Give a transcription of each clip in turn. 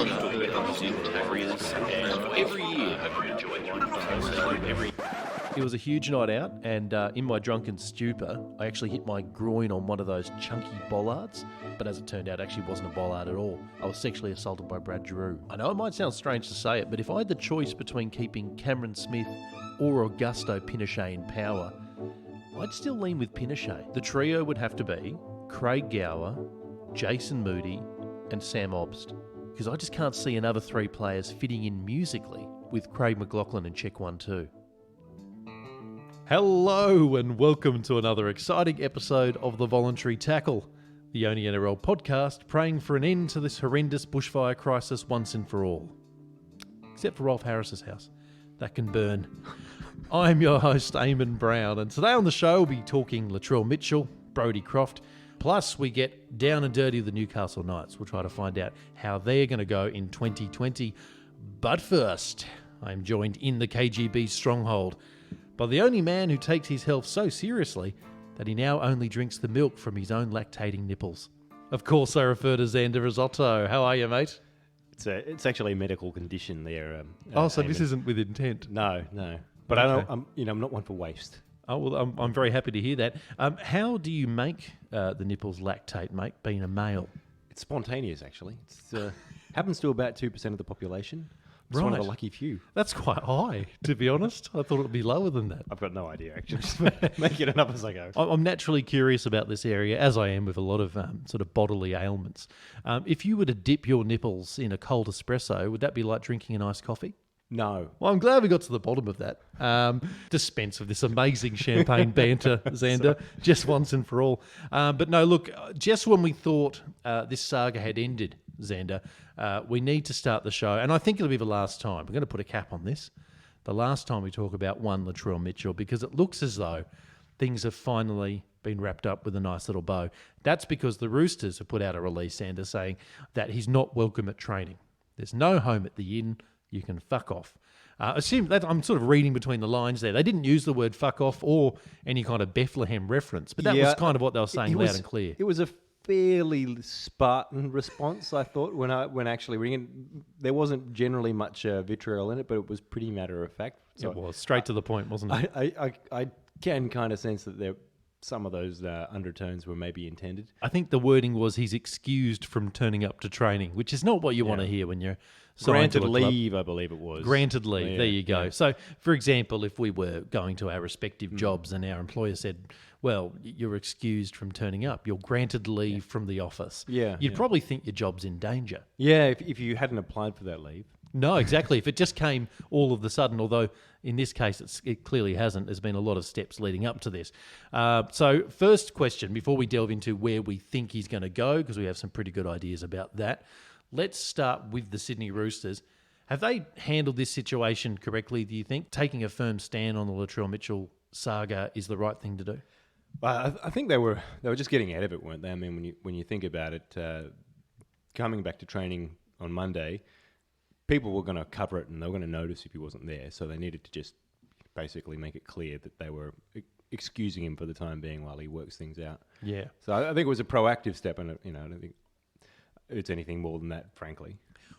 on the tour comes in areas, and every year I could enjoy it. It was a huge night out, and in my drunken stupor, I actually hit my groin on one of those chunky bollards. But as it turned out, it actually wasn't a bollard at all. I was sexually assaulted by Brad Giroux. I know it might sound strange to say it, but if I had the choice between keeping Cameron Smith or Augusto Pinochet in power, I'd still lean with Pinochet. The trio would have to be Craig Gower, Jason Moody, and Sam Obst. Because I just can't see another three players fitting in musically with Craig McLaughlin and Check 1-2. Hello and welcome to another exciting episode of The Voluntary Tackle, the only NRL podcast praying for an end to this horrendous bushfire crisis once and for all. Except for Rolf Harris's house. That can burn. I'm your host, Eamon Brown, and today on the show we'll be talking Latrell Mitchell, Brodie Croft, plus we get down and dirty with the Newcastle Knights. We'll try to find out how they're going to go in 2020. But first, I'm joined in the KGB stronghold by the only man who takes his health so seriously that he now only drinks the milk from his own lactating nipples. Of course, I refer to Xander Risotto. How are you, mate? It's actually a medical condition there. So this isn't with intent? No. But Okay. I'm not one for waste. Oh, well, I'm very happy to hear that. How do you make the nipples lactate, mate, being a male? It's spontaneous, actually. It happens to about 2% of the population. It's one of Right. a lucky few. That's quite high, to be honest. I thought it would be lower than that. I've got no idea, actually. Just making it up as I go. I'm naturally curious about this area, as I am with a lot of sort of bodily ailments. If you were to dip your nipples in a cold espresso, would that be like drinking an iced coffee? No. Well, I'm glad we got to the bottom of that. Dispense of this amazing champagne banter, Xander, just once and for all. But no, look, just when we thought this saga had ended, Xander, we need to start the show, and I think it'll be the last time. We're going to put a cap on this. The last time we talk about one Latrell Mitchell, because it looks as though things have finally been wrapped up with a nice little bow. That's because the Roosters have put out a release, Xander, saying that he's not welcome at training. There's no home at the inn. You can fuck off. Assume that I'm sort of reading between the lines there. They didn't use the word fuck off or any kind of Bethlehem reference, but that was kind of what they were saying loud and clear. It was a fairly Spartan response, I thought, when actually reading it. There wasn't generally much vitriol in it, but it was pretty matter of fact. So It was straight to the point, wasn't it? I can kind of sense that some of those undertones were maybe intended. I think the wording was he's excused from turning up to training, which is not what you want to hear when you're signed to Granted a club. leave, I believe it was. Granted leave, Yeah, there you go. yeah. So, for example, if we were going to our respective jobs and our employer said, well, you're excused from turning up, you're granted leave from the office, you'd probably think your job's in danger. Yeah, if you hadn't applied for that leave. No, exactly. If it just came all of a sudden, although in this case it clearly hasn't, there's been a lot of steps leading up to this. So first question, before we delve into where we think he's going to go, because we have some pretty good ideas about that, let's start with the Sydney Roosters. Have they handled this situation correctly, do you think? Taking a firm stand on the Latrell Mitchell saga is the right thing to do? Well, I think they were just getting ahead of it, weren't they? I mean, when you think about it, coming back to training on Monday, people were going to cover it and they were going to notice if he wasn't there. So they needed to just basically make it clear that they were excusing him for the time being while he works things out. Yeah. So I think it was a proactive step, and I don't think it's anything more than that, frankly.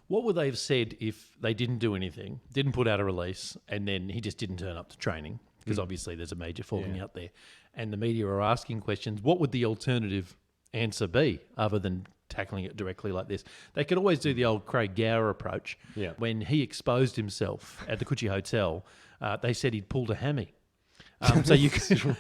What would they have said if they didn't do anything, didn't put out a release, and then he just didn't turn up to training? Because obviously there's a major falling out there. And the media are asking questions. What would the alternative answer be other than tackling it directly like this? They could always do the old Craig Gower approach. Yeah. When he exposed himself at the Coogee Hotel, they said he'd pulled a hammy. So you could,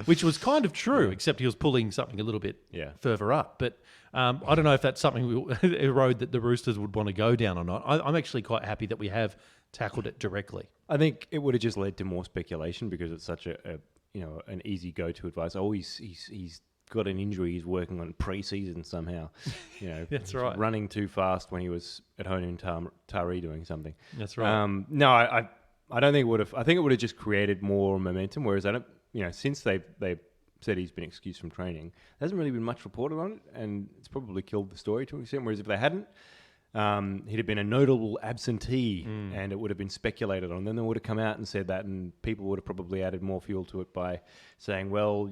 which was kind of true, except he was pulling something a little bit further up. But I don't know if that's something a road that the Roosters would want to go down or not. I'm actually quite happy that we have tackled it directly. I think it would have just led to more speculation because it's such an easy go-to advice. Oh, he's got an injury. He's working on pre-season somehow. That's right. Running too fast when he was at home in Taree doing something. That's right. No, I don't think it would have. I think it would have just created more momentum. Whereas I don't. Since they said he's been excused from training, there hasn't really been much reported on it, and it's probably killed the story to an extent. Whereas if they hadn't, he'd have been a notable absentee, and it would have been speculated on. Then they would have come out and said that, and people would have probably added more fuel to it by saying, well,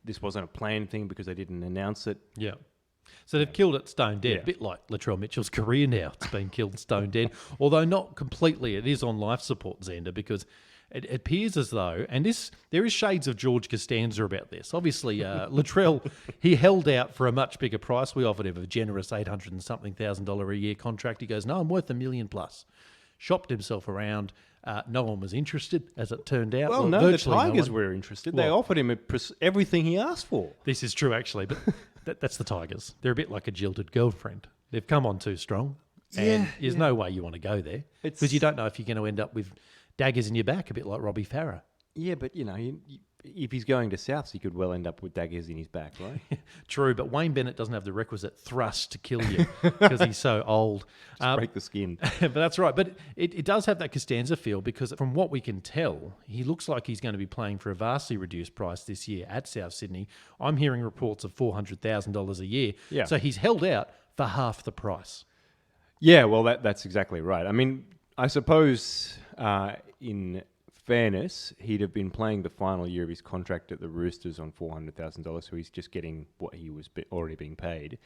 this wasn't a planned thing because they didn't announce it. Yeah. So they've killed it stone dead, Yeah. a bit like Latrell Mitchell's career now. It's been killed stone dead, although not completely. It is on life support, Xander, because it appears as though, and there is shades of George Costanza about this. Obviously, Latrell, he held out for a much bigger price. We offered him a generous $800 and something thousand a year contract. He goes, no, I'm worth $1 million plus. Shopped himself around. No one was interested, as it turned out. Well, no, the virtually Tigers one. were interested. They Well- offered him everything he asked for. This is true, actually, but that's the Tigers. They're a bit like a jilted girlfriend. They've come on too strong, and there's no way you want to go there because you don't know if you're going to end up with daggers in your back, a bit like Robbie Farah. Yeah, but if he's going to Souths, he could well end up with daggers in his back, right? True, but Wayne Bennett doesn't have the requisite thrust to kill you because he's so old. Just break the skin. But that's right. But it does have that Costanza feel because from what we can tell, he looks like he's going to be playing for a vastly reduced price this year at South Sydney. I'm hearing reports of $400,000 a year. Yeah. So he's held out for half the price. Yeah, well, that's exactly right. I mean, I suppose in fairness, he'd have been playing the final year of his contract at the Roosters on $400,000, so he's just getting what he was already being paid.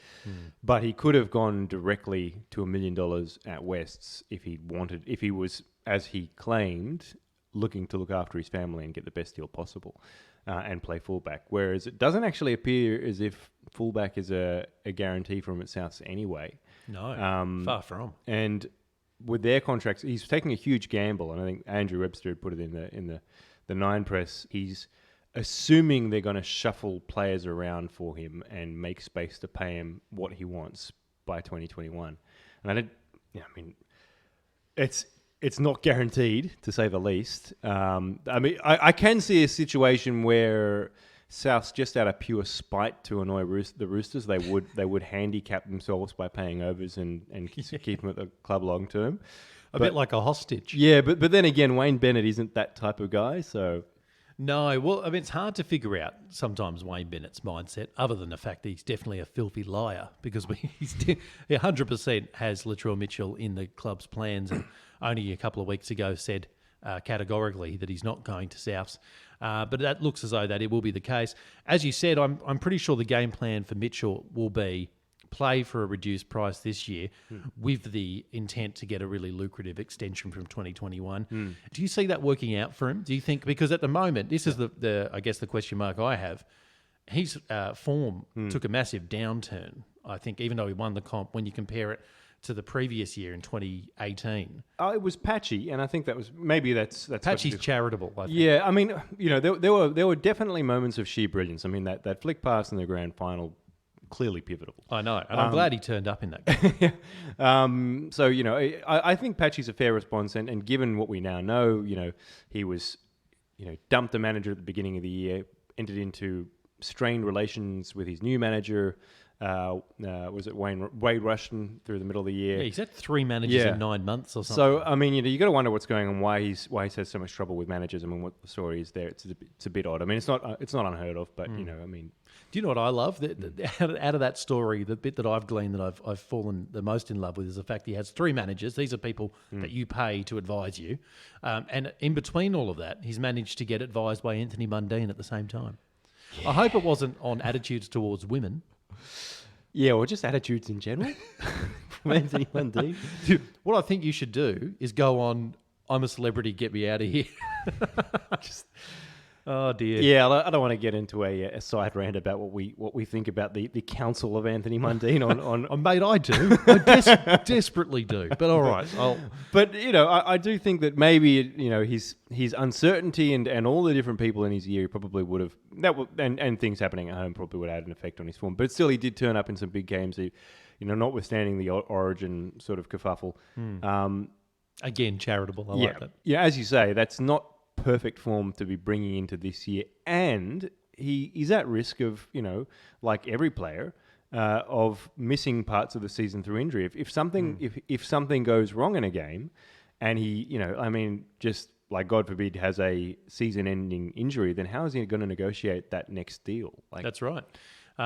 But he could have gone directly to $1 million at Wests if he was, as he claimed, looking to look after his family and get the best deal possible and play fullback. Whereas it doesn't actually appear as if fullback is a guarantee from at Souths anyway. No, far from. And with their contracts, he's taking a huge gamble, and I think Andrew Webster had put it in the Nine press. He's assuming they're going to shuffle players around for him and make space to pay him what he wants by 2021. And it's not guaranteed, to say the least. I can see a situation where Souths, just out of pure spite to annoy the Roosters, they would handicap themselves by paying overs and keep them at the club long term. A bit like a hostage. Yeah, but then again, Wayne Bennett isn't that type of guy, so... No, well, I mean, it's hard to figure out sometimes Wayne Bennett's mindset, other than the fact that he's definitely a filthy liar, because he 100% has Latrell Mitchell in the club's plans, and only a couple of weeks ago said categorically that he's not going to Souths. But that looks as though that it will be the case. As you said, I'm pretty sure the game plan for Mitchell will be play for a reduced price this year with the intent to get a really lucrative extension from 2021. Do you see that working out for him? Do you think, because at the moment, this is the I guess the question mark I have, his form took a massive downturn, I think, even though he won the comp, when you compare it to the previous year in 2018. It was patchy, and I think that's Patchy's charitable, I think. Yeah, I mean, there were definitely moments of sheer brilliance. I mean, that flick pass in the grand final, clearly pivotal. I know, and I'm glad he turned up in that game. So, I think Patchy's a fair response, and given what we now know, he was, dumped the manager at the beginning of the year, entered into strained relations with his new manager. Was it Wade Rushton through the middle of the year? Yeah, he's had 3 managers in 9 months or something. So, I mean, you got to wonder what's going on, why he's had so much trouble with managers. I mean, what the story is there. It's a bit odd. I mean, it's not unheard of, but, I mean... Do you know what I love? Out of that story, the bit that I've gleaned that I've fallen the most in love with is the fact he has 3 managers. These are people that you pay to advise you. And in between all of that, he's managed to get advised by Anthony Mundine at the same time. Yeah. I hope it wasn't on attitudes towards women. Yeah, or just attitudes in general from Anthony Mundine. What I think you should do is go on, I'm a celebrity, get me out of here. Oh dear. Yeah, I don't want to get into a side rant about what we think about the counsel of Anthony Mundine on mate, I do. I desperately do. But all right, But I do think that maybe his uncertainty and all the different people in his year probably would have and things happening at home probably would have had an effect on his form. But still, he did turn up in some big games. Notwithstanding the Origin sort of kerfuffle. Again, charitable. I like that. Yeah, as you say, that's not perfect form to be bringing into this year, and he is at risk of, like every player, of missing parts of the season through injury. If something goes wrong in a game, and he, just like God forbid, has a season-ending injury, then how is he going to negotiate that next deal? That's right.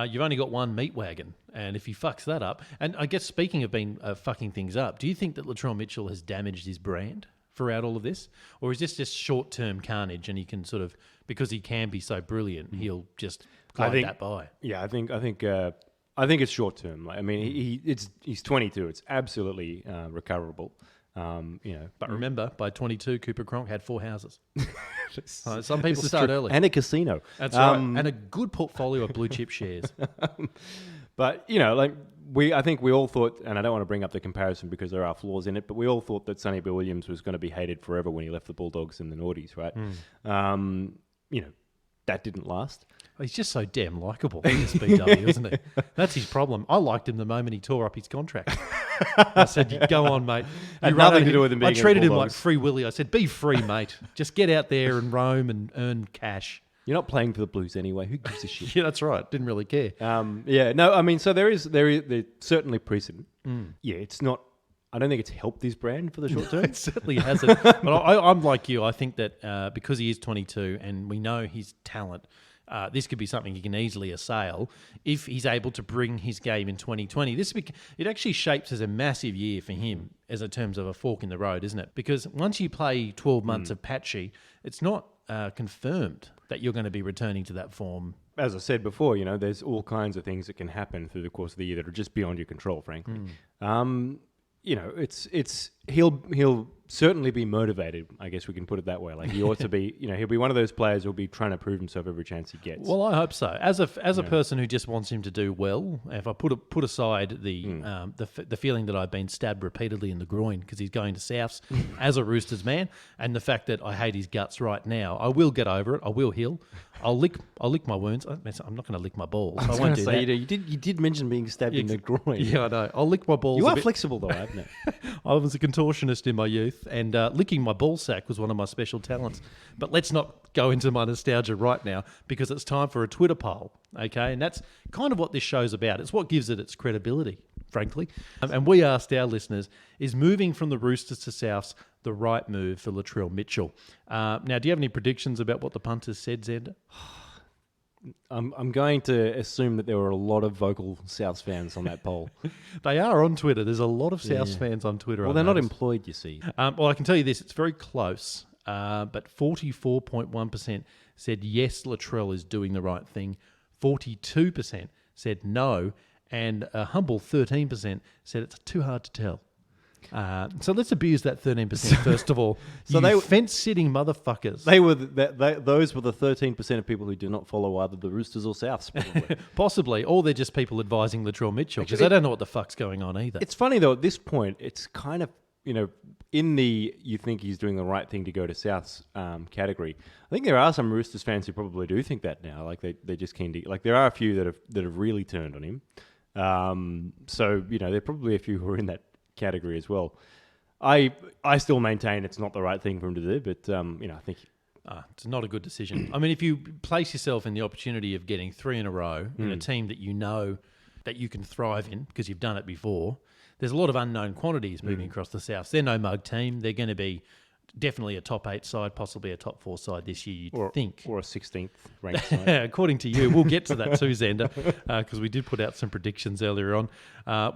You've only got one meat wagon, and if he fucks that up, and I guess speaking of being fucking things up, do you think that Latrell Mitchell has damaged his brand throughout all of this? Or is this just short-term carnage and he can sort of, because he can be so brilliant, he'll just glide that by? Yeah, I think I think it's short term. I mean, he's 22. It's absolutely recoverable. But remember, by 22, Cooper Cronk had 4 houses. Some people This is start true. early. And a casino. That's right. And a good portfolio of blue chip shares. But, I think we all thought, and I don't want to bring up the comparison because there are flaws in it, but we all thought that Sonny Bill Williams was going to be hated forever when he left the Bulldogs and the Naughties, right? That didn't last. He's just so damn likeable, this BW, isn't he? That's his problem. I liked him the moment he tore up his contract. I said, "Go on, mate." Had nothing to do with him being I treated in him like Bulldogs. Free Willy. I said, "Be free, mate. Just get out there and roam and earn cash." You're not playing for the Blues anyway. Who gives a shit? Yeah, that's right. Didn't really care. So there's certainly precedent. Yeah, it's not. I don't think it's helped his brand for the short term. It certainly hasn't. But I'm like you. I think that because he is 22 and we know his talent, this could be something he can easily assail if he's able to bring his game in 2020. It actually shapes as a massive year for him as in terms of a fork in the road, isn't it? Because once you play 12 months of patchy, it's not confirmed that you're going to be returning to that form. As I said before, there's all kinds of things that can happen through the course of the year that are just beyond your control, frankly. He'll certainly be motivated. I guess we can put it that way. Like he ought to be. He'll be one of those players who'll be trying to prove himself every chance he gets. Well, I hope so. As a person who just wants him to do well, if I put aside the feeling that I've been stabbed repeatedly in the groin because he's going to Souths as a Roosters man, and the fact that I hate his guts right now, I will get over it. I will heal. I'll lick my wounds. I'm not going to lick my balls. I won't do that. You did mention being stabbed in the groin. Yeah, I know. I'll lick my balls. You are flexible though, haven't you? I was a contortionist in my youth, and licking my ball sack was one of my special talents. But let's not go into my nostalgia right now because it's time for a Twitter poll, okay? And that's kind of what this show's about. It's what gives it its credibility, frankly. And we asked our listeners, is moving from the Roosters to Souths the right move for Latrell Mitchell? Now, do you have any predictions about what the punters said, Xander? I'm going to assume that there were a lot of vocal Souths fans on that poll. They are on Twitter. There's a lot of Souths fans on Twitter. Well, they're not employed, you see. Well, I can tell you this. It's very close, but 44.1% said yes, Latrell is doing the right thing. 42% said no, and a humble 13% said it's too hard to tell. So let's abuse that 13% first of all. So they fence-sitting motherfuckers. Those were the 13% of people who do not follow either the Roosters or Souths, probably. Possibly, or they're just people advising Latrell Mitchell because they don't know what the fuck's going on either. It's funny though. At this point, it's kind of in the you think he's doing the right thing to go to Souths category. I think there are some Roosters fans who probably do think that now. Like they're just keen to. Like there are a few that have really turned on him. So there are probably a few who are in that category as well. I still maintain it's not the right thing for him to do, but I think it's not a good decision. I mean, if you place yourself in the opportunity of getting 3 in a row in a team that you know that you can thrive in because you've done it before, there's a lot of unknown quantities moving across the South. They're no mug team. They're going to be definitely a top 8 side, possibly a top 4 side this year, you'd think. Or a 16th ranked side. According to you. We'll get to that too, Xander, because we did put out some predictions earlier on,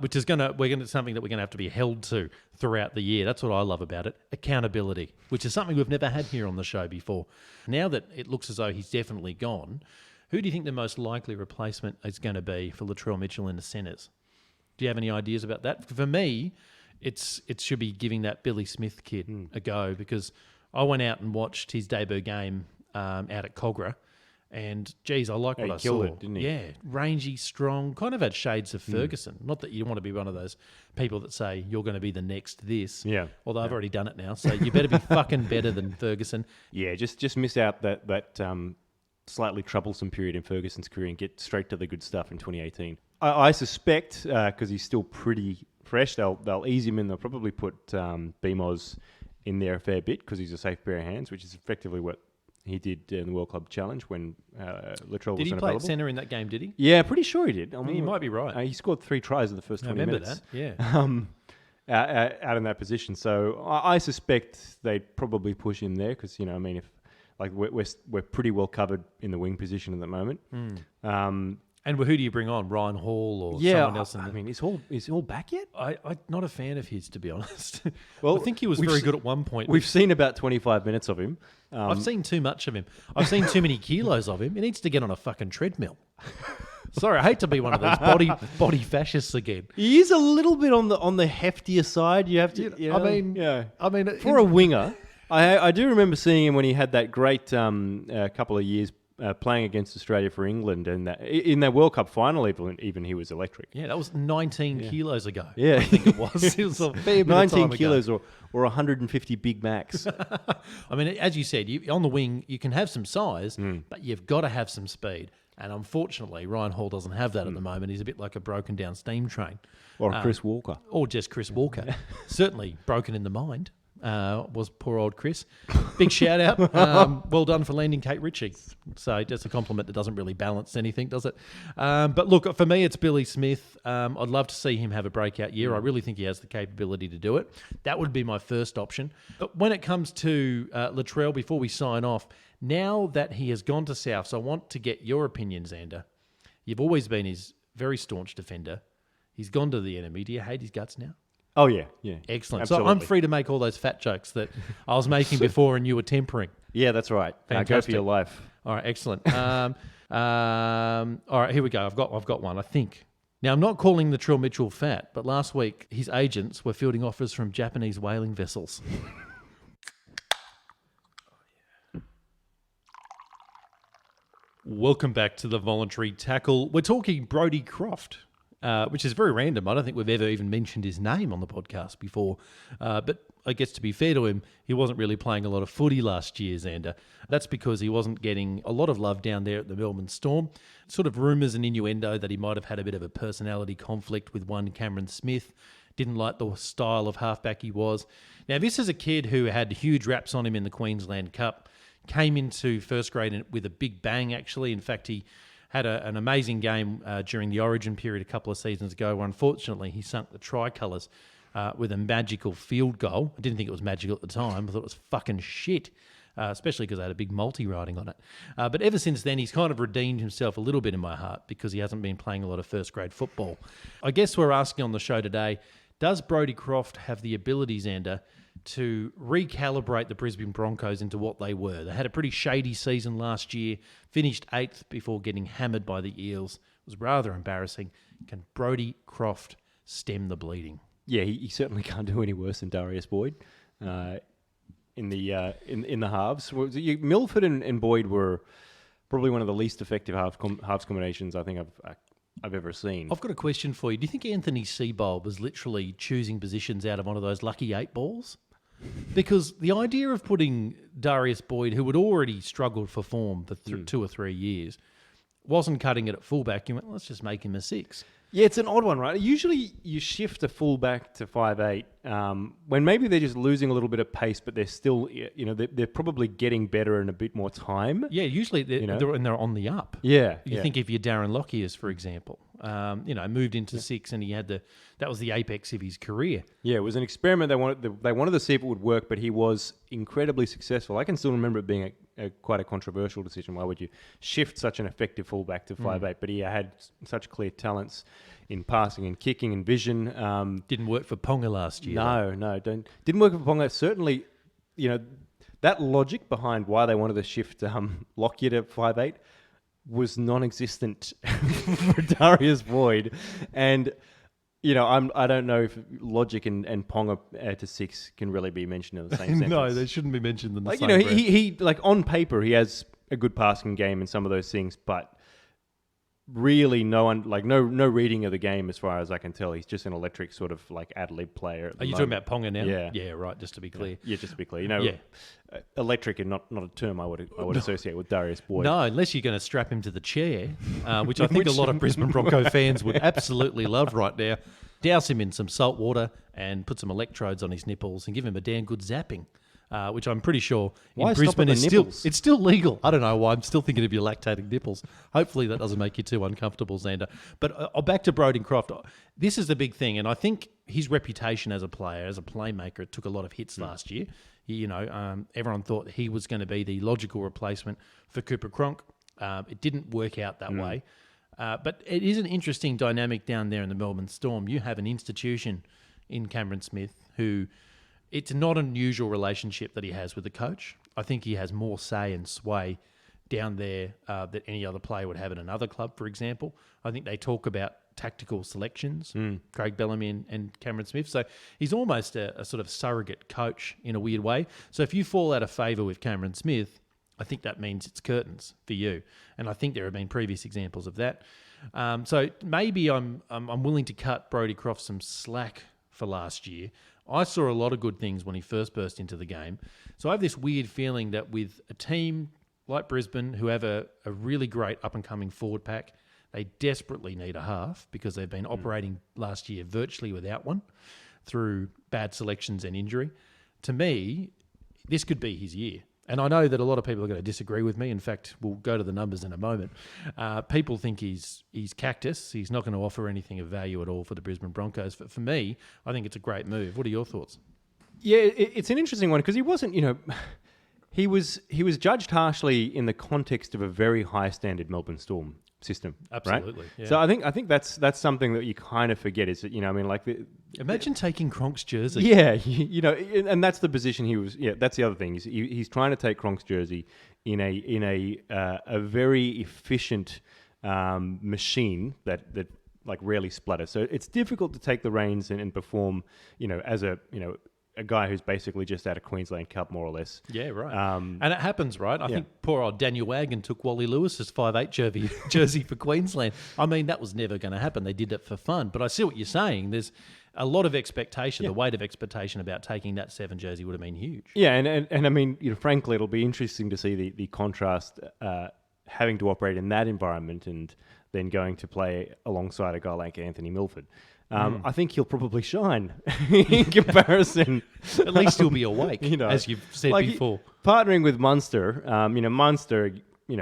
which is something that we're going to have to be held to throughout the year. That's what I love about it. Accountability, which is something we've never had here on the show before. Now that it looks as though he's definitely gone, who do you think the most likely replacement is going to be for Latrell Mitchell in the centres? Do you have any ideas about that? For me, it should be giving that Billy Smith kid a go because I went out and watched his debut game out at Cogra, and geez, I like what I saw. He killed it, didn't he? Yeah, rangy, strong, kind of had shades of Ferguson. Not that you want to be one of those people that say you're going to be the next this. Yeah. Although I've already done it now, so you better be fucking better than Ferguson. Yeah, just miss out that slightly troublesome period in Ferguson's career and get straight to the good stuff in 2018. I suspect because he's still pretty fresh, they'll ease him in. They'll probably put BMOS in there a fair bit because he's a safe pair of hands, which is effectively what he did in the World Club Challenge when Latrell was unavailable. Did he play at centre in that game, did he? Yeah, pretty sure he did. I mean, you might be right. He scored 3 tries in the first 20 minutes. I remember that, yeah. Out in that position. So I suspect they'd probably push him there because, if like we're pretty well covered in the wing position at the moment. And who do you bring on? Ryan Hall or someone else? Is Hall back yet? I'm not a fan of his, to be honest. Well, I think he was very good at one point. We've seen about 25 minutes of him. I've seen too much of him. I've seen too many kilos of him. He needs to get on a fucking treadmill. Sorry, I hate to be one of those body fascists again. He is a little bit on the heftier side. You have to. You know, I mean, for a winger, I do remember seeing him when he had that great couple of years playing against Australia for England, and in that World Cup final, even he was electric. Yeah, that was 19 kilos ago. Yeah. I think it was. It was a fair bit 19 of time kilos ago. or 150 Big Macs. I mean, as you said, on the wing, you can have some size, but you've got to have some speed. And unfortunately, Ryan Hall doesn't have that at the moment. He's a bit like a broken down steam train. Or Chris Walker. Or just Chris Walker. Certainly broken in the mind. Was poor old Chris. Big shout out. Well done for landing Kate Ritchie. So just a compliment that doesn't really balance anything, does it? But look, for me, it's Billy Smith. I'd love to see him have a breakout year. I really think he has the capability to do it. That would be my first option. But when it comes to Latrell, before we sign off, now that he has gone to Souths, I want to get your opinion, Xander. You've always been his very staunch defender. He's gone to the enemy. Do you hate his guts now? Oh, yeah. Excellent. Absolutely. So I'm free to make all those fat jokes that I was making before and you were tempering. Yeah, that's right. Go for Fantastic. your life. All right, excellent. All right, here we go. I've got one, I think. Now, I'm not calling the Trill Mitchell fat, but last week his agents were fielding offers from Japanese whaling vessels. Welcome back to the Voluntary Tackle. We're talking Brodie Croft, which is very random. I don't think we've ever even mentioned his name on the podcast before. But I guess to be fair to him, he wasn't really playing a lot of footy last year, Xander. That's because he wasn't getting a lot of love down there at the Melbourne Storm. Sort of rumours and innuendo that he might have had a bit of a personality conflict with one Cameron Smith. Didn't like the style of halfback he was. Now, this is a kid who had huge raps on him in the Queensland Cup. Came into first grade with a big bang, actually. In fact, he had an amazing game during the Origin period a couple of seasons ago, where unfortunately he sunk the tricolours with a magical field goal. I didn't think it was magical at the time. I thought it was fucking shit, especially because I had a big multi riding on it. But ever since then, he's kind of redeemed himself a little bit in my heart because he hasn't been playing a lot of first grade football. I guess we're asking on the show today, does Brodie Croft have the ability, Xander, to recalibrate the Brisbane Broncos into what they were? They had a pretty shady season last year, finished 8th before getting hammered by the Eels. It was rather embarrassing. Can Brodie Croft stem the bleeding? Yeah, he certainly can't do any worse than Darius Boyd in the halves. Milford and Boyd were probably one of the least effective halves combinations I think I've ever seen. I've got a question for you. Do you think Anthony Seibold was literally choosing positions out of one of those lucky 8 balls? Because the idea of putting Darius Boyd, who had already struggled for form for 2 or 3 years, wasn't cutting it at fullback. You went, let's just make him a 6. Yeah, it's an odd one, right? Usually you shift a fullback to 5'8", when maybe they're just losing a little bit of pace, but they're still, they're probably getting better in a bit more time. Yeah, usually they're on the up. Yeah. You think of your Darren Lockyers, for example, moved into 6 and he had that was the apex of his career. Yeah, it was an experiment. They wanted to see if it would work, but he was incredibly successful. I can still remember it being quite a controversial decision. Why would you shift such an effective fullback to 5'8"? But he had such clear talents in passing and kicking and vision. Didn't work for Ponga last year. No, didn't work for Ponga. Certainly, that logic behind why they wanted to shift Lockyer to 5'8" was non-existent for Darius Boyd. And I don't know if logic and Ponga to 6 can really be mentioned in the same sentence. No, they shouldn't be mentioned in the same breath. He like on paper he has a good passing game and some of those things, but really no reading of the game as far as I can tell. He's just an electric sort of like ad-lib player. Are you talking about Ponga now? Yeah. Yeah, right, just to be clear. Yeah, just to be clear. Electric and not a term I would associate with Darius Boyd. No, unless you're going to strap him to the chair, which I think a lot of Brisbane Bronco fans would absolutely love right now. Douse him in some salt water and put some electrodes on his nipples and give him a damn good zapping. Which I'm pretty sure in Brisbane is still legal. I don't know why. I'm still thinking of your lactating nipples. Hopefully that doesn't make you too uncomfortable, Xander. But back to Brodie Croft. This is the big thing, and I think his reputation as a player, as a playmaker, took a lot of hits last year. Everyone thought he was going to be the logical replacement for Cooper Cronk. It didn't work out that way. But it is an interesting dynamic down there in the Melbourne Storm. You have an institution in Cameron Smith who... It's not an unusual relationship that he has with the coach. I think he has more say and sway down there that any other player would have at another club, for example. I think they talk about tactical selections, Craig Bellamy and Cameron Smith. So he's almost a sort of surrogate coach in a weird way. So if you fall out of favour with Cameron Smith, I think that means it's curtains for you. And I think there have been previous examples of that. So maybe I'm willing to cut Brodie Croft some slack for last year. I saw a lot of good things when he first burst into the game. So I have this weird feeling that with a team like Brisbane, who have a really great up-and-coming forward pack, they desperately need a half because they've been operating last year virtually without one through bad selections and injury. To me, this could be his year. And I know that a lot of people are going to disagree with me. In fact, we'll go to the numbers in a moment. People think he's cactus. He's not going to offer anything of value at all for the Brisbane Broncos. For me, I think it's a great move. What are your thoughts? Yeah, it's an interesting one because he wasn't, he was judged harshly in the context of a very high standard Melbourne Storm system. Absolutely. Right? Yeah. So I think that's something that you kind of forget is that, Imagine taking Cronk's jersey. Yeah, and that's the position he was. Yeah, that's the other thing. He's trying to take Cronk's jersey in a very efficient machine that like rarely splatters. So it's difficult to take the reins and perform, as a guy who's basically just out of Queensland Cup, more or less. Yeah, right. And it happens, right? I think poor old Daniel Wagon took Wally Lewis's 5'8" jersey for Queensland. I mean, that was never going to happen. They did it for fun. But I see what you're saying. There's a lot of expectation. The weight of expectation about taking that 7 jersey would have been huge. Yeah, and I mean, frankly, it'll be interesting to see the contrast having to operate in that environment and then going to play alongside a guy like Anthony Milford. I think he'll probably shine in comparison. At least he'll be awake, as you've said before. Partnering with Munster, Munster,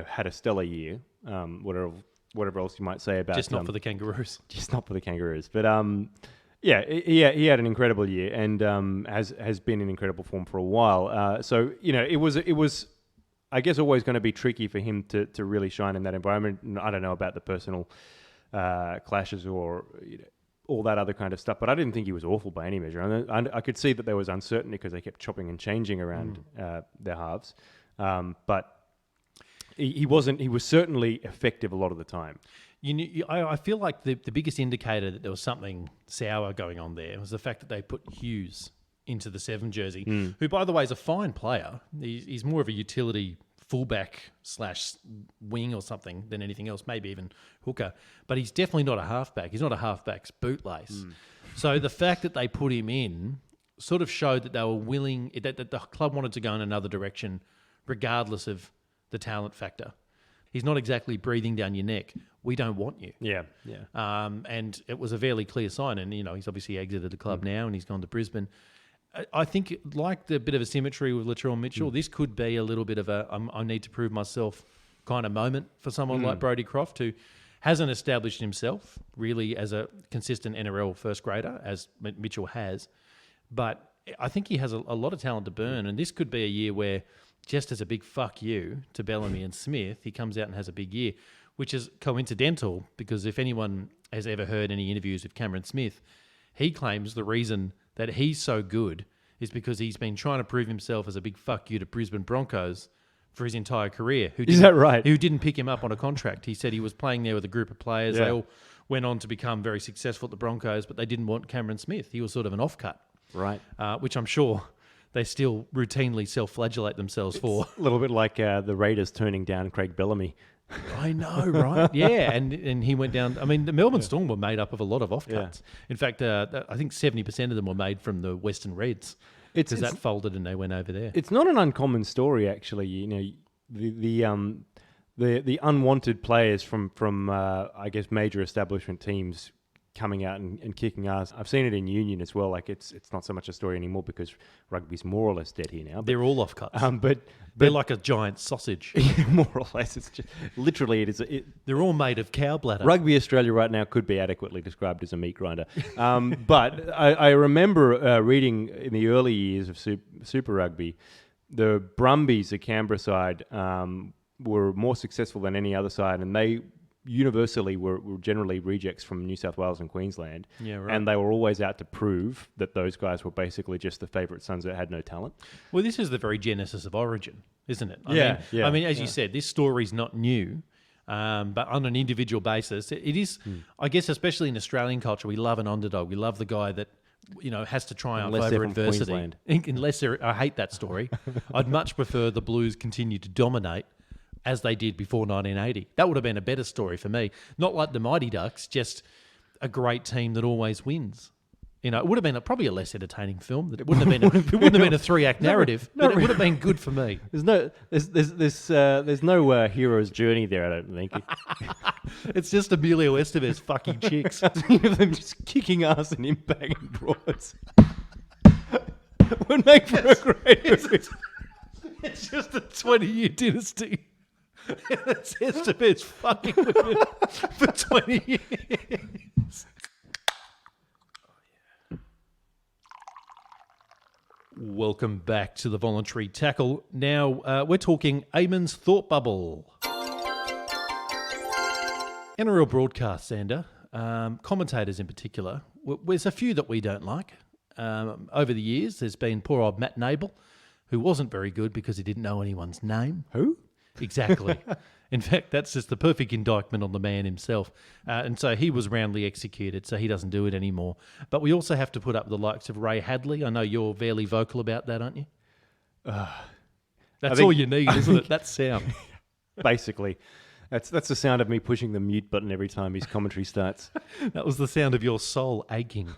had a stellar year. Whatever else you might say about just not for the Kangaroos. Just not for the Kangaroos, but he had an incredible year and has been in incredible form for a while. So it was. I guess always going to be tricky for him to really shine in that environment. And I don't know about the personal clashes or all that other kind of stuff, but I didn't think he was awful by any measure. And I could see that there was uncertainty because they kept chopping and changing around their halves. But he wasn't. He was certainly effective a lot of the time. I feel like the biggest indicator that there was something sour going on there was the fact that they put Hughes into the 7 jersey, who, by the way, is a fine player. He's more of a utility fullback / wing or something than anything else, maybe even hooker. But he's definitely not a halfback. He's not a halfback's bootlace. So the fact that they put him in sort of showed that they were willing, that the club wanted to go in another direction, regardless of the talent factor. He's not exactly breathing down your neck. We don't want you. Yeah. And it was a fairly clear sign. And, he's obviously exited the club now and he's gone to Brisbane. I think, like the bit of a symmetry with Latrell Mitchell, this could be a little bit of a I need to prove myself kind of moment for someone like Brodie Croft, who hasn't established himself really as a consistent NRL first grader, as Mitchell has. But I think he has a lot of talent to burn, and this could be a year where, just as a big fuck you to Bellamy and Smith, he comes out and has a big year, which is coincidental because if anyone has ever heard any interviews with Cameron Smith, he claims the reason that he's so good is because he's been trying to prove himself as a big fuck you to Brisbane Broncos for his entire career. Is that right? Who didn't pick him up on a contract. He said he was playing there with a group of players. Yeah. They all went on to become very successful at the Broncos, but they didn't want Cameron Smith. He was sort of an off-cut. Right. Which I'm sure they still routinely self-flagellate themselves for. A little bit like the Raiders turning down Craig Bellamy. I know, right? Yeah, and he went down. I mean, the Melbourne Storm were made up of a lot of off-cuts. Yeah. In fact, I think 70% of them were made from the Western Reds. Because that folded and they went over there. It's not an uncommon story, actually. The unwanted players from I guess major establishment teams coming out and kicking ass. I've seen it in union as well. Like it's not so much a story anymore because rugby's more or less dead here now. They're all off cuts. But they're like a giant sausage. More or less, it's just literally it is. They're all made of cow bladder. Rugby Australia right now could be adequately described as a meat grinder. But I remember reading in the early years of Super Rugby, the Brumbies, the Canberra side, were more successful than any other side, and they universally were generally rejects from New South Wales and Queensland. Yeah, right. And they were always out to prove that those guys were basically just the favourite sons that had no talent. Well, this is the very genesis of Origin, isn't it? Yeah, I mean, as you said, this story's not new, but on an individual basis, it is. I guess, especially in Australian culture, we love an underdog. We love the guy that has to triumph Unless they're over from adversity. Queensland. Unless I hate that story. I'd much prefer the Blues continue to dominate as they did before 1980. That would have been a better story for me. Not like the Mighty Ducks, just a great team that always wins. It would have been probably a less entertaining film. It wouldn't have been. It wouldn't have been a 3-act narrative, but it would have been good for me. There's no hero's journey there. I don't think. It's just Emilio Estevez fucking chicks. Them just kicking ass and impacting broads would make for a great movie. It's just a 20-year dynasty. It's Estevez fucking women for 20 years. Welcome back to the Voluntary Tackle. Now, we're talking Eamon's Thought Bubble. NRL broadcast, Sander, commentators in particular, there's a few that we don't like. Over the years, there's been poor old Matt Nable, who wasn't very good because he didn't know anyone's name. Who? Exactly. In fact, that's just the perfect indictment on the man himself. And so he was roundly executed, so he doesn't do it anymore. But we also have to put up the likes of Ray Hadley. I know you're fairly vocal about that, aren't you? That's all you need, isn't it? That sound. Basically. That's the sound of me pushing the mute button every time his commentary starts. That was the sound of your soul aching.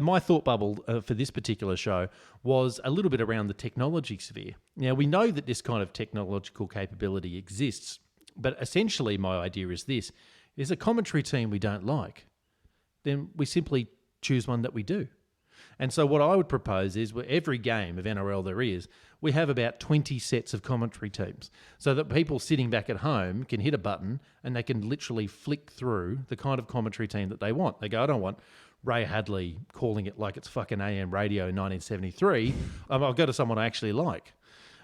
My thought bubble for this particular show was a little bit around the technology sphere. Now, we know that this kind of technological capability exists, but essentially my idea is this. Is a commentary team we don't like, then we simply choose one that we do. And so what I would propose is every game of NRL there is, we have about 20 sets of commentary teams so that people sitting back at home can hit a button and they can literally flick through the kind of commentary team that they want. They go, I don't want Ray Hadley calling it like it's fucking AM radio in 1973. I'll go to someone I actually like.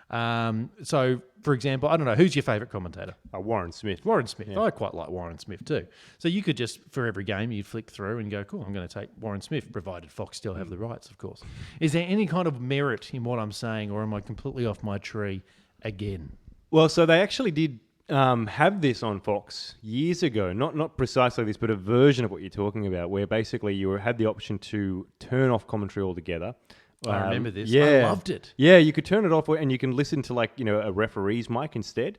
So, for example, I don't know, who's your favourite commentator? Warren Smith. Warren Smith. Yeah. I quite like Warren Smith too. So you could just, for every game, you'd flick through and go, cool, I'm going to take Warren Smith, provided Fox still have the rights, of course. Is there any kind of merit in what I'm saying, or am I completely off my tree again? Well, so they actually did have this on Fox years ago. Not precisely this, but a version of what you're talking about, where basically you had the option to turn off commentary altogether. I remember this. Yeah. I loved it. Yeah, you could turn it off and you can listen to a referee's mic instead.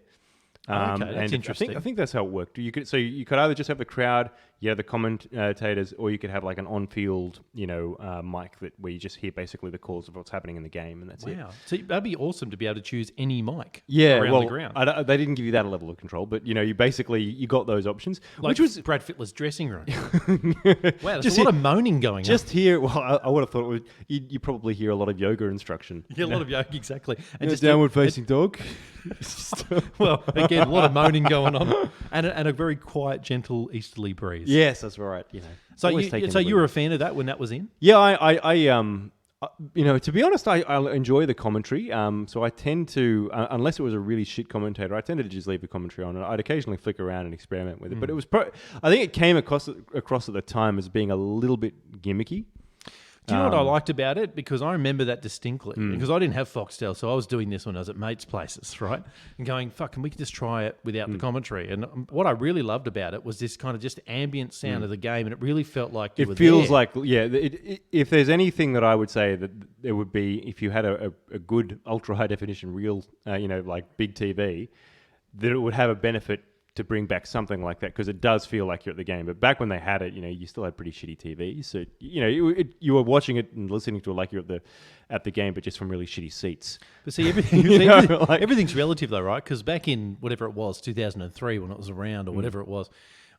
Okay, that's and interesting. I think that's how it worked. You could either just have the crowd, the commentators, or you could have like an on-field, mic where you just hear basically the calls of what's happening in the game, and that's it. Wow. So that'd be awesome to be able to choose any mic around the ground. They didn't give you that level of control, but you basically got those options, Like which was Brad Fittler's dressing room. Wow, there's a lot of moaning going on. just here. Well, I would have thought it was, you probably hear a lot of yoga instruction. Yeah, a lot of yoga, exactly. And Just downward-facing dog. Well, again, a lot of moaning going on, and a very quiet, gentle easterly breeze. Yes, that's right. So always taking you the were lead. a fan of that when that was in? Yeah, to be honest, I enjoy the commentary. So I tend to, unless it was a really shit commentator, I tended to just leave the commentary on. And I'd occasionally flick around and experiment with it. But it was, I think it came across at the time as being a little bit gimmicky. Do you know what I liked about it? Because I remember that distinctly. Because I didn't have Foxtel, so I was doing this when I was at mates' places, right? And going, fuck, can we just try it without the commentary? And what I really loved about it was this kind of just ambient sound of the game, and it really felt like you were there. It feels like, if there's anything that I would say that there would be, if you had a good ultra-high definition reel, like big TV, that it would have a benefit to bring back something like that, because it does feel like you're at the game. But back when they had it, you still had pretty shitty TVs, so you were watching it and listening to it like you're at the game, but just from really shitty seats. But see, everything's relative though, right? Because back in whatever it was, 2003, when it was around, or whatever it was,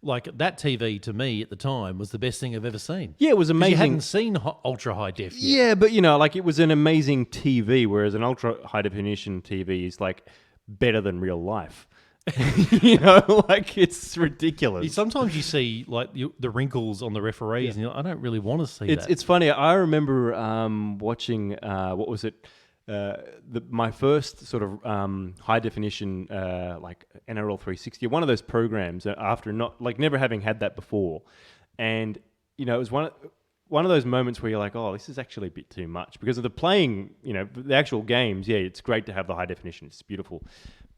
like that TV to me at the time was the best thing I've ever seen. Yeah, it was amazing. You hadn't seen ultra high def yet. Yeah, but it was an amazing TV, whereas an ultra high definition TV is like better than real life. It's ridiculous. Sometimes you see like the wrinkles on the referees, and you're like, I don't really want to see that. It's funny. I remember watching what was it? my first sort of high definition like NRL 360, one of those programs after never having had that before, and it was one of those moments where you're like, oh, this is actually a bit too much because of the playing, the actual games. Yeah, it's great to have the high definition; it's beautiful,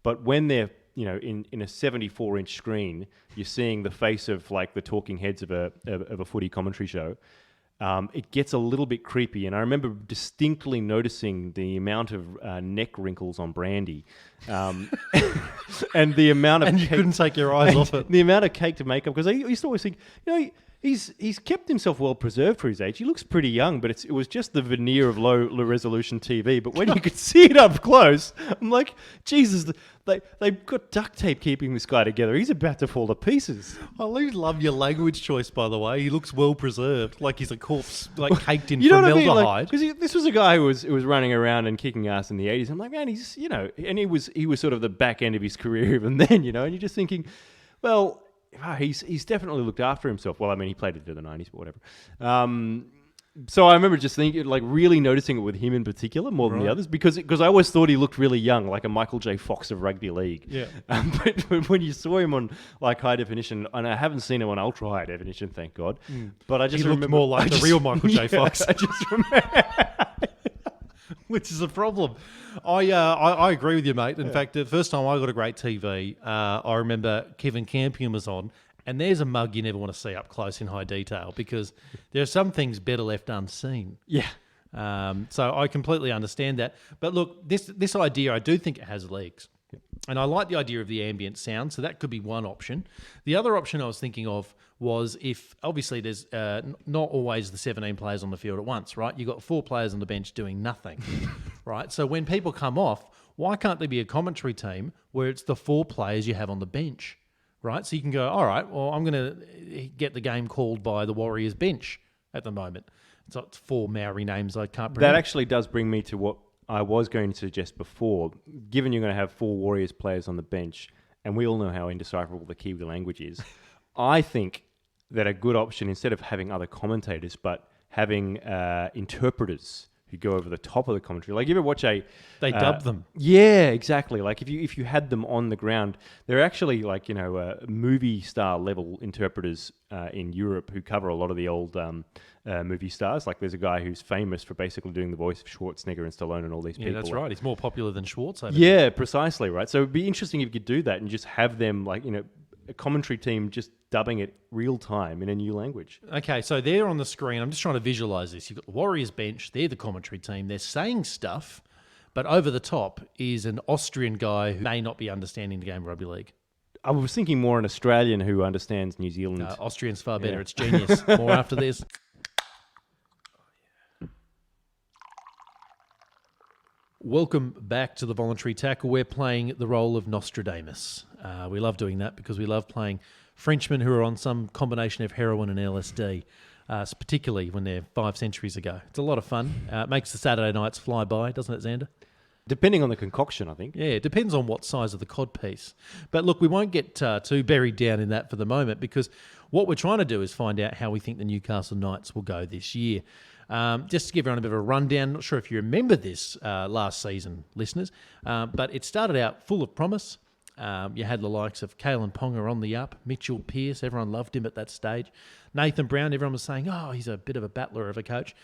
but when they're in a 74-inch screen, you're seeing the face of like the talking heads of a footy commentary show. It gets a little bit creepy, and I remember distinctly noticing the amount of neck wrinkles on Brandy, and the amount of and you couldn't take your eyes off it. The amount of cake to make up, because I used to always think, he's kept himself well preserved for his age. He looks pretty young, but it was just the veneer of low resolution TV. But when you could see it up close, I'm like, Jesus, they've got duct tape keeping this guy together. He's about to fall to pieces. I love your language choice, by the way. He looks well preserved, like he's a corpse, like caked in formaldehyde. Because this was a guy who was running around and kicking ass in the 80s. I'm like, man, he's and he was sort of the back end of his career even then, and you're just thinking, well. He's definitely looked after himself. Well, I mean, he played it to the 90s, but whatever. So I remember just thinking, like, really noticing it with him in particular more than the others, because I always thought he looked really young, like a Michael J. Fox of rugby league. Yeah. But when you saw him on like high definition, and I haven't seen him on ultra high definition, thank God. But I just he looked more like the real Michael J. Fox. I just remember. Which is a problem. I agree with you, mate. In fact, the first time I got a great TV, I remember Kevin Campion was on, and there's a mug you never want to see up close in high detail because there are some things better left unseen. Yeah. So I completely understand that. But look, this idea, I do think it has legs. And I like the idea of the ambient sound, so that could be one option. The other option I was thinking of was if, obviously, there's not always the 17 players on the field at once, right? You've got 4 players on the bench doing nothing, right? So when people come off, why can't there be a commentary team where it's the 4 players you have on the bench, right? So you can go, all right, well, I'm going to get the game called by the Warriors bench at the moment. It's 4 Maori names I can't pronounce. That actually does bring me to what I was going to suggest before. Given you're going to have 4 Warriors players on the bench, and we all know how indecipherable the Kiwi language is, I think that a good option, instead of having other commentators, but having interpreters who go over the top of the commentary. Like, you ever watch They dub them. Yeah, exactly. Like, if you had them on the ground, they're actually like, movie star level interpreters in Europe who cover a lot of the old movie stars. Like, there's a guy who's famous for basically doing the voice of Schwarzenegger and Stallone and all these people. Yeah, that's right. He's more popular than Schwartz over Yeah, there. precisely, right? So it'd be interesting if you could do that and just have them, like, a commentary team just dubbing it real time in a new language. Okay, so they're on the screen. I'm just trying to visualize this. You've got the Warriors bench. They're the commentary team. They're saying stuff, but over the top is an Austrian guy who may not be understanding the game of rugby league. I was thinking more an Australian who understands New Zealand. No, Austrian's far better. Yeah. It's genius. More after this. Welcome back to the Voluntary Tackle. We're playing the role of Nostradamus. We love doing that because we love playing Frenchmen who are on some combination of heroin and LSD, particularly when they're 5 centuries ago. It's a lot of fun. It makes the Saturday nights fly by, doesn't it, Xander? Depending on the concoction, I think. Yeah, it depends on what size of the cod piece. But look, we won't get too buried down in that for the moment because what we're trying to do is find out how we think the Newcastle Knights will go this year. Just to give everyone a bit of a rundown, not sure if you remember this last season, listeners, but it started out full of promise. You had the likes of Kalen Ponga on the up, Mitchell Pearce, everyone loved him at that stage. Nathan Brown, everyone was saying, oh, he's a bit of a battler of a coach.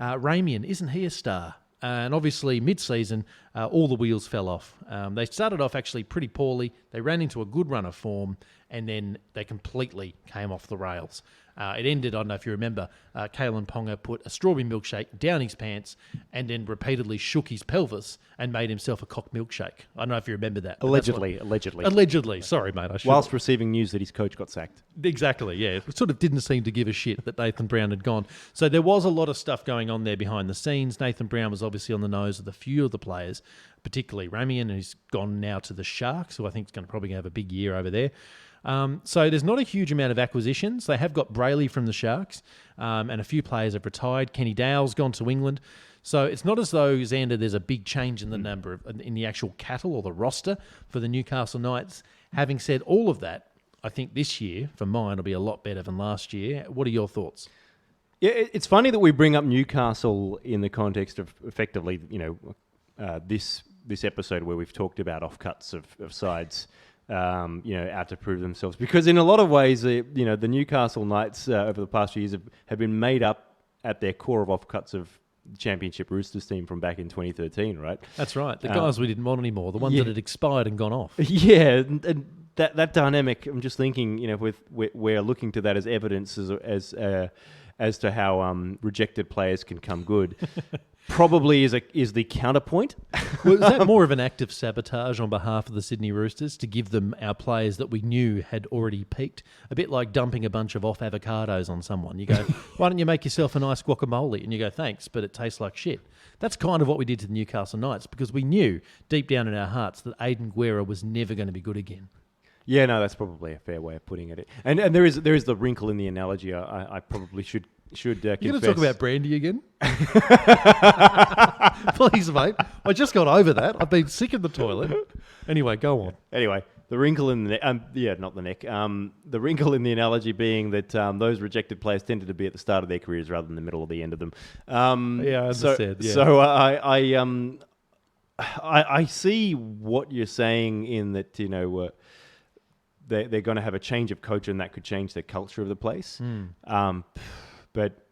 Ramian, isn't he a star? And obviously, mid-season, all the wheels fell off. They started off actually pretty poorly. They ran into a good run of form, and then they completely came off the rails. It ended, I don't know if you remember, Kalen Ponga put a strawberry milkshake down his pants and then repeatedly shook his pelvis and made himself a cock milkshake. I don't know if you remember that. Allegedly. Allegedly. Sorry, mate. Whilst receiving news that his coach got sacked. Exactly, yeah. It sort of didn't seem to give a shit that Nathan Brown had gone. So there was a lot of stuff going on there behind the scenes. Nathan Brown was obviously on the nose of a few of the players, particularly Ramian, who's gone now to the Sharks, who I think is going to probably have a big year over there. So there's not a huge amount of acquisitions. They have got Brayley from the Sharks, and a few players have retired. Kenny Dale's gone to England. So it's not as though, Xander, there's a big change in the number in the actual cattle or the roster for the Newcastle Knights. Having said all of that, I think this year, for mine, will be a lot better than last year. What are your thoughts? Yeah, it's funny that we bring up Newcastle in the context of effectively, this episode where we've talked about offcuts of sides, out to prove themselves. Because in a lot of ways, the Newcastle Knights over the past few years have been made up at their core of offcuts of the Championship Roosters team from back in 2013, right? That's right. The guys we didn't want anymore, the ones that had expired and gone off. Yeah, and that dynamic, I'm just thinking, we're looking to that as evidence as to how rejected players can come good. Probably is the counterpoint. Well, is that more of an act of sabotage on behalf of the Sydney Roosters to give them our players that we knew had already peaked? A bit like dumping a bunch of off avocados on someone. You go, why don't you make yourself a nice guacamole? And you go, thanks, but it tastes like shit. That's kind of what we did to the Newcastle Knights because we knew deep down in our hearts that Aiden Guerra was never going to be good again. Yeah, no, that's probably a fair way of putting it. And there is the wrinkle in the analogy. I probably should confess. You're going to talk about Brandy again? Please, mate. I just got over that. I've been sick in the toilet. Anyway, go on. Anyway, the wrinkle in the neck, not the neck. The wrinkle in the analogy being that those rejected players tended to be at the start of their careers rather than the middle or the end of them. Yeah, I understand. So I see what you're saying in that, they're going to have a change of coach and that could change the culture of the place. But,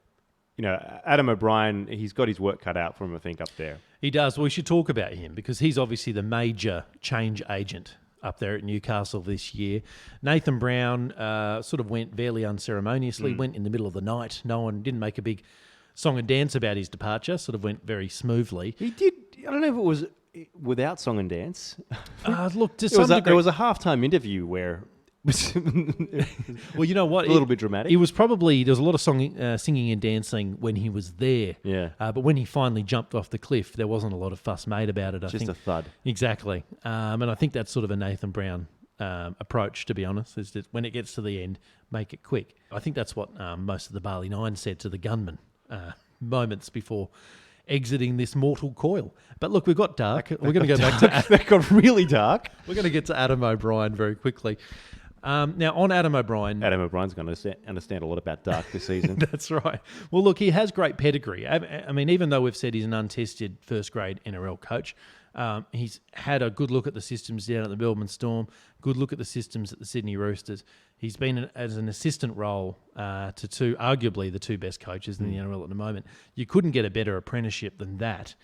Adam O'Brien, he's got his work cut out for him, I think, up there. He does. Well, we should talk about him because he's obviously the major change agent up there at Newcastle this year. Nathan Brown sort of went fairly unceremoniously, went in the middle of the night. No one didn't make a big song and dance about his departure, sort of went very smoothly. He did. I don't know if it was without song and dance. Look, to There some was, degree... there was a halftime interview where... Well, you know what? A little bit dramatic. He was probably... There was a lot of singing and dancing when he was there. Yeah. But when he finally jumped off the cliff, there wasn't a lot of fuss made about it, I think. Just a thud. Exactly. And I think that's sort of a Nathan Brown approach, to be honest, is that when it gets to the end, make it quick. I think that's what most of the Barley Nine said to the gunman moments before exiting this mortal coil. But look, we've got dark. We're going to go back to... That got really dark. We're going to get to Adam O'Brien very quickly. Now, on Adam O'Brien... Adam O'Brien's going to understand a lot about dark this season. That's right. Well, look, he has great pedigree. I mean, even though we've said he's an untested first-grade NRL coach, he's had a good look at the systems down at the Melbourne Storm, good look at the systems at the Sydney Roosters. He's been as an assistant role to arguably the two best coaches in the NRL at the moment. You couldn't get a better apprenticeship than that.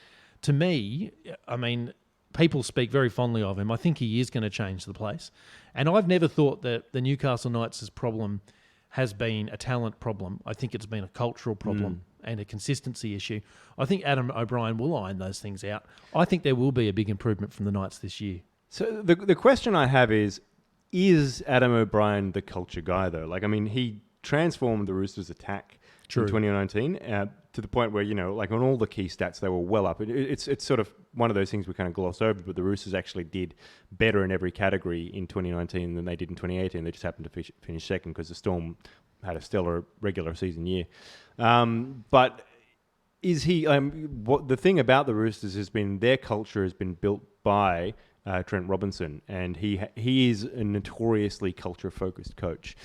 To me, I mean... People speak very fondly of him. I think he is going to change the place. And I've never thought that the Newcastle Knights' problem has been a talent problem. I think it's been a cultural problem and a consistency issue. I think Adam O'Brien will iron those things out. I think there will be a big improvement from the Knights this year. So the question I have is Adam O'Brien the culture guy, though? Like, I mean, he transformed the Roosters' attack in 2019 to the point where, like on all the key stats, they were well up. It's sort of one of those things we kind of gloss over, but the Roosters actually did better in every category in 2019 than they did in 2018. They just happened to finish second because the Storm had a stellar regular season year. But is he... what the thing about the Roosters has been their culture has been built by Trent Robinson, and he is a notoriously culture-focused coach.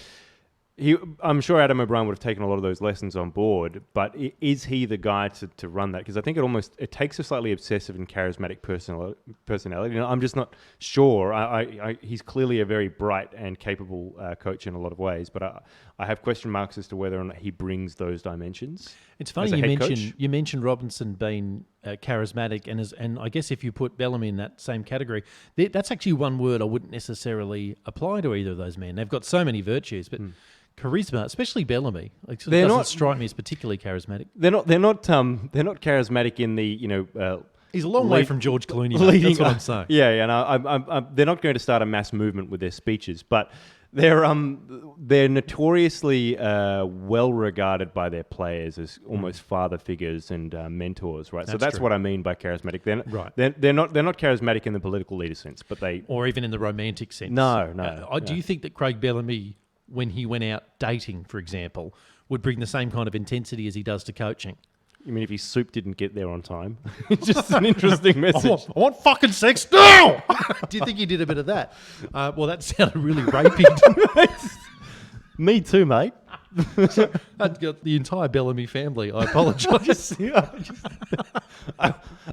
I'm sure Adam O'Brien would have taken a lot of those lessons on board, but is he the guy to run that? Because I think it takes a slightly obsessive and charismatic personality. I'm just not sure. He's clearly a very bright and capable coach in a lot of ways, but I have question marks as to whether or not he brings those dimensions. It's funny you mentioned Robinson being charismatic, and I guess if you put Bellamy in that same category, that's actually one word I wouldn't necessarily apply to either of those men. They've got so many virtues, but charisma, especially Bellamy, doesn't strike me as particularly charismatic. They're not charismatic in the He's a long way from George Clooney. That's what I'm saying. Yeah, and they're not going to start a mass movement with their speeches, but they're notoriously well regarded by their players as almost father figures and mentors, right? So that's what I mean by charismatic. They're not charismatic in the political leader sense, but or even in the romantic sense. No. Do you think that Craig Bellamy, when he went out dating, for example, would bring the same kind of intensity as he does to coaching? You mean if his soup didn't get there on time? It's just an interesting message. I want fucking sex now! Do you think he did a bit of that? Well, that sounded really rapey. Me too, mate. I'd got the entire Bellamy family. I apologise.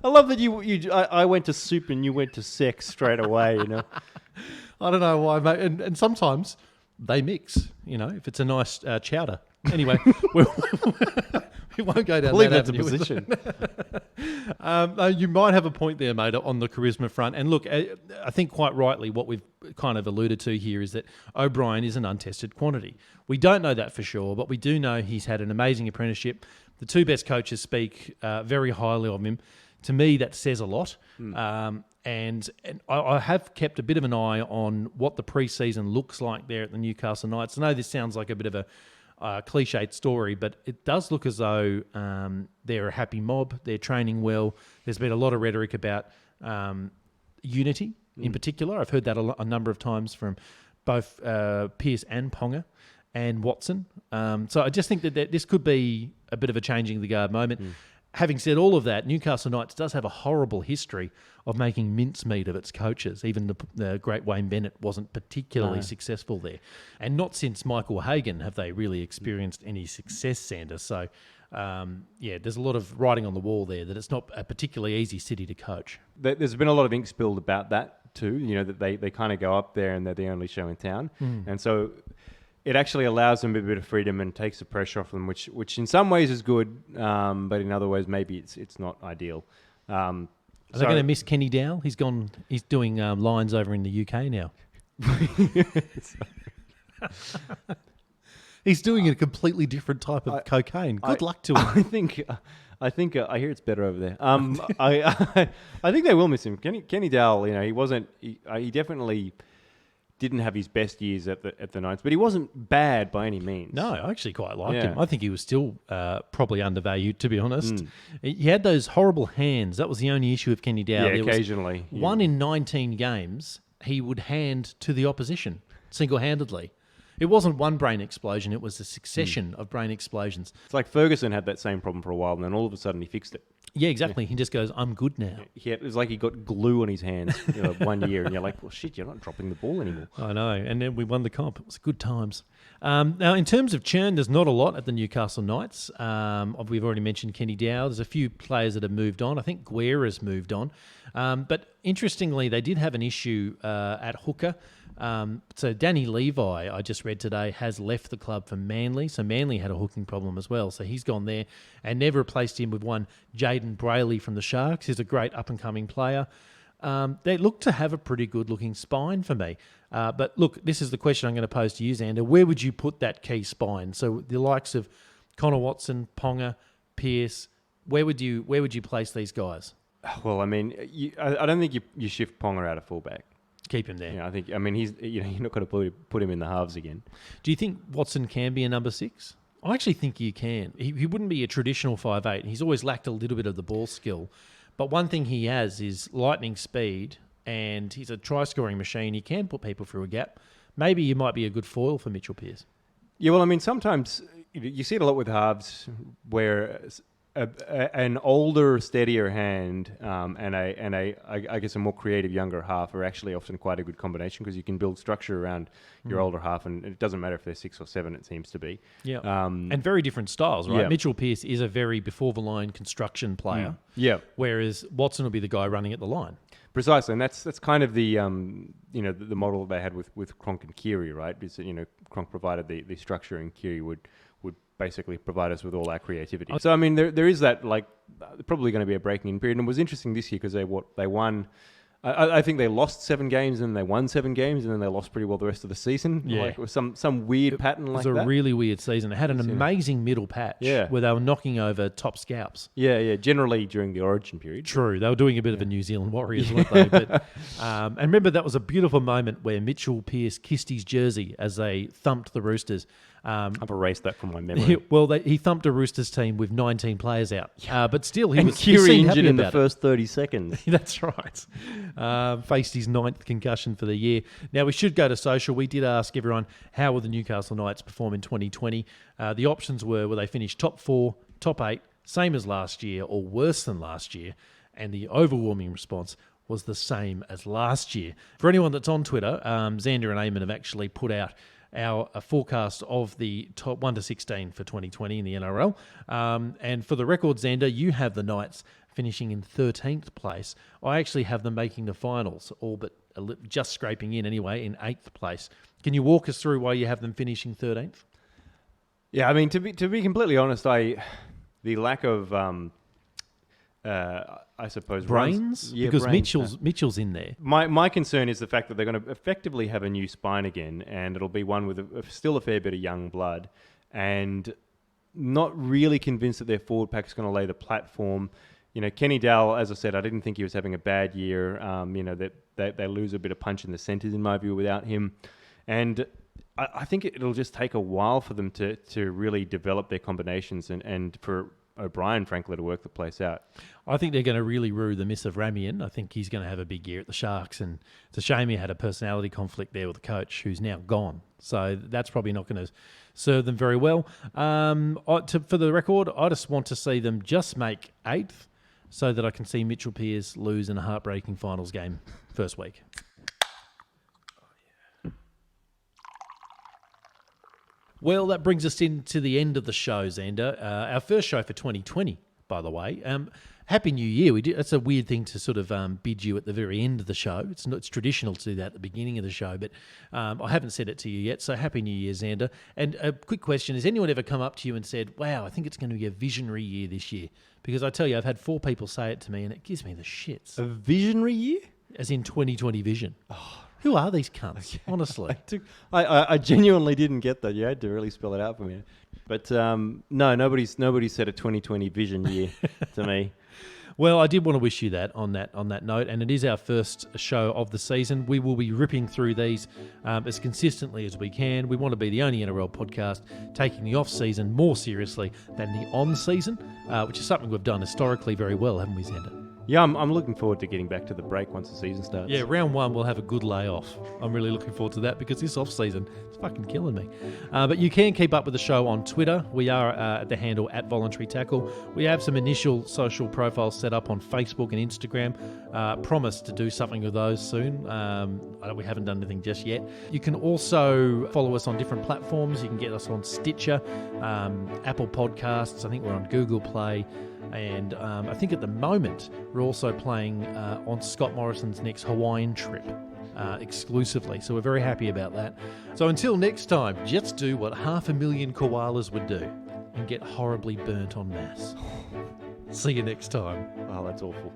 I love that I went to soup and you went to sex straight away, you know. I don't know why, mate. And sometimes they mix, if it's a nice chowder. Anyway, we won't go down I believe that that's a avenue. position. You might have a point there, mate, on the charisma front. And look, I think quite rightly what we've kind of alluded to here is that O'Brien is an untested quantity. We don't know that for sure, but we do know he's had an amazing apprenticeship. The two best coaches speak very highly of him. To me, that says a lot. And I have kept a bit of an eye on what the pre-season looks like there at the Newcastle Knights. I know this sounds like a bit of a cliched story, but it does look as though they're a happy mob. They're training well. There's been a lot of rhetoric about unity in particular. I've heard that a number of times from both Pearce and Ponga and Watson. So I just think that this could be a bit of a changing the guard moment. Having said all of that, Newcastle Knights does have a horrible history of making mincemeat of its coaches. Even the great Wayne Bennett wasn't particularly successful there. And not since Michael Hagan have they really experienced any success, Sanders. So, there's a lot of writing on the wall there that it's not a particularly easy city to coach. There's been a lot of ink spilled about that too, that they kind of go up there and they're the only show in town. And so it actually allows them a bit of freedom and takes the pressure off them, which in some ways is good, but in other ways maybe it's not ideal. Are they going to miss Kenny Dowell? He's gone. He's doing lines over in the UK now. He's doing a completely different type of cocaine. Good luck to him. I think I hear it's better over there. I think they will miss him. Kenny Dowell, he definitely didn't have his best years at the Knights, but he wasn't bad by any means. No, I actually quite liked him. I think he was still probably undervalued, to be honest. He had those horrible hands. That was the only issue with Kenny Dowell. Yeah, occasionally. One in 19 games, he would hand to the opposition single-handedly. It wasn't one brain explosion, it was a succession of brain explosions. It's like Ferguson had that same problem for a while, and then all of a sudden he fixed it. Yeah, exactly. He just goes, I'm good now. It was like he got glue on his hands 1 year, and you're like, well, shit, you're not dropping the ball anymore. I know, and then we won the comp. It was good times. Now, in terms of churn, there's not a lot at the Newcastle Knights. We've already mentioned Kenny Dowell. There's a few players that have moved on. I think Guerra's moved on. But interestingly, they did have an issue at hooker. So Danny Levi, I just read today, has left the club for Manly. So Manly had a hooking problem as well. So he's gone there, and they've replaced him with one Jaden Brayley from the Sharks. He's a great up-and-coming player. They look to have a pretty good-looking spine for me. But look, this is the question I'm going to pose to you, Xander. Where would you put that key spine? So the likes of Connor Watson, Ponga, Pearce, where would you place these guys? Well, I mean, I don't think you shift Ponga out of fullback. Keep him there. Yeah, he's you're not going to put him in the halves again. Do you think Watson can be a number 6? I actually think you can. He wouldn't be a traditional 5'8". He's always lacked a little bit of the ball skill. But one thing he has is lightning speed, and he's a try-scoring machine. He can put people through a gap. Maybe he might be a good foil for Mitchell Pearce. Yeah, well, I mean, sometimes you see it a lot with halves where an older, steadier hand and I guess a more creative younger half are actually often quite a good combination because you can build structure around your older half, and it doesn't matter if they're 6 or 7. It seems to be. Yeah, and very different styles, right? Yeah. Mitchell Pearce is a very before the line construction player. Yeah, whereas Watson will be the guy running at the line. Precisely, and that's kind of the the model they had with Cronk and Keary, right? Because Cronk provided the structure, and Keary would basically provide us with all our creativity. So I mean, there is that probably going to be a breaking in period, and it was interesting this year because they won. I think they lost 7 games and they won 7 games, and then they lost pretty well the rest of the season. Yeah. It was some weird pattern like that. It was a really weird season. They had an amazing middle patch where they were knocking over top scalps. Yeah, generally during the Origin period. True. They were doing a bit of a New Zealand Warriors, weren't they? But, and remember, that was a beautiful moment where Mitchell Pearce kissed his jersey as they thumped the Roosters. I've erased that from my memory. He thumped a Roosters team with 19 players out. But still, he seemed injured in the it. first 30 seconds. That's right. Faced his 9th concussion for the year. Now, we should go to social. We did ask everyone, how will the Newcastle Knights perform in 2020? The options were, will they finish top 4, top 8, same as last year, or worse than last year? And the overwhelming response was the same as last year. For anyone that's on Twitter, Xander and Eamon have actually put out our forecast of the top 1 to 16 for 2020 in the NRL. And for the record, Xander, you have the Knights finishing in 13th place. I actually have them making the finals, all but just scraping in anyway, in 8th place. Can you walk us through why you have them finishing 13th? Yeah, I mean, to be completely honest, the lack of I suppose brains, because Mitchell's in there. My concern is the fact that they're going to effectively have a new spine again, and it'll be one with still a fair bit of young blood, and not really convinced that their forward pack's going to lay the platform. You know, Kenny Dowell, as I said, I didn't think he was having a bad year. That they lose a bit of punch in the centres, in my view, without him, and I think it'll just take a while for them to really develop their combinations and for O'Brien, frankly, to work the place out. I think they're going to really rue the miss of Ramian. I think he's going to have a big year at the Sharks, and it's a shame he had a personality conflict there with the coach who's now gone. So that's probably not going to serve them very well. For the record, I just want to see them just make 8th so that I can see Mitchell Pearce lose in a heartbreaking finals game first week. Well, that brings us into the end of the show, Xander. Our first show for 2020, by the way. Happy New Year. It's a weird thing to sort of bid you at the very end of the show. It's traditional to do that at the beginning of the show, but I haven't said it to you yet, so Happy New Year, Xander. And a quick question, has anyone ever come up to you and said, wow, I think it's going to be a visionary year this year? Because I tell you, I've had 4 people say it to me, and it gives me the shits. A visionary year? As in 2020 vision. Oh. Who are these cunts, honestly? I genuinely didn't get that. You had to really spell it out for me. But no, nobody's said a 2020 vision year to me. Well, I did want to wish you that on that note, and it is our first show of the season. We will be ripping through these as consistently as we can. We want to be the only NRL podcast taking the off-season more seriously than the on-season, which is something we've done historically very well, haven't we, Xander? Yeah, I'm looking forward to getting back to the break once the season starts. Yeah, round 1 we'll have a good layoff. I'm really looking forward to that because this off-season is fucking killing me. But you can keep up with the show on Twitter. We are at the handle @VoluntaryTackle. We have some initial social profiles set up on Facebook and Instagram. Promise to do something with those soon. We haven't done anything just yet. You can also follow us on different platforms. You can get us on Stitcher, Apple Podcasts. I think we're on Google Play. And I think at the moment we're also playing on Scott Morrison's next Hawaiian trip exclusively. So we're very happy about that. So until next time, just do what 500,000 koalas would do and get horribly burnt en masse. See you next time. Oh, that's awful.